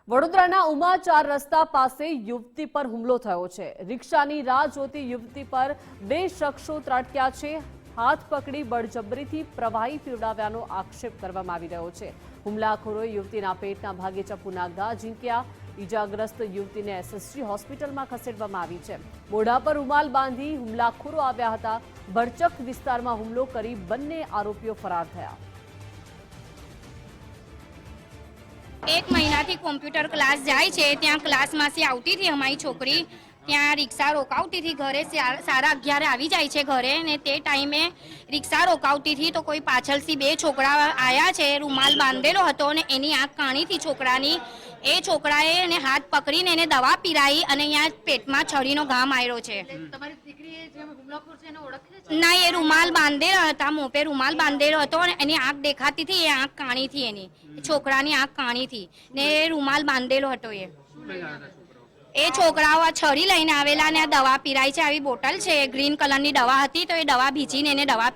વડોદરાના ઉમા 4 રસ્તા પાસે યુવતી પર હુમલો થયો છે। રિક્ષાની રાહ જોતી યુવતી પર બે શખ્સો ત્રાટક્યા છે। હાથ પકડી બળજબરીથી પ્રવાહી પીવડાવ્યાનો આક્ષેપ કરવામાં આવી રહ્યો છે। હુમલાખોરોએ યુવતીના પેટના ભાગે ચપ્પુના ઘા ઝીંક્યા। ઈજાગ્રસ્ત યુવતીને એસએસજી હોસ્પિટલમાં ખસેડવામાં આવી છે। મોઢા પર રૂમાલ બાંધી હુમલાખોરો આવ્યા હતા। ભરચક વિસ્તારમાં હુમલો કરી બંને આરોપીઓ ફરાર થયા। एक महीना थी कॉम्प्यूटर क्लास जाए छे त्या क्लास में से आवती थी हमारी छोकरी त्या रिक्शा रोकावती थी घरे 11:30 आवी जाए छे घरे ने ते टाइमे रिक्शा रोकावती थी तो कोई पाछळ थी बे छोकरा आया छे। रूमाल बांधेलो हतो ने एनी आंख काणी थी छोकरानी। ए छोकराए एने हाथ पकड़ीने एने दवा पीराई अने अहींया पेटमां छरीनो घा मार्यो छे। ना ए रूमाल बांधेलो हता, मों पे रूमाल बांधेलो हतो ने एनी आंख देखाती थी, ए आंख काणी थी एनी छोकरानी आंख काणी थी ने रूमाल बांधेलो हतो। ए छोकराओ आ छरी लईने आवेला ने आ दवा पीराई छे। आवी बोटल छे ग्रीन कलरनी दवा हती तो ए दवा भीजीने एने दवा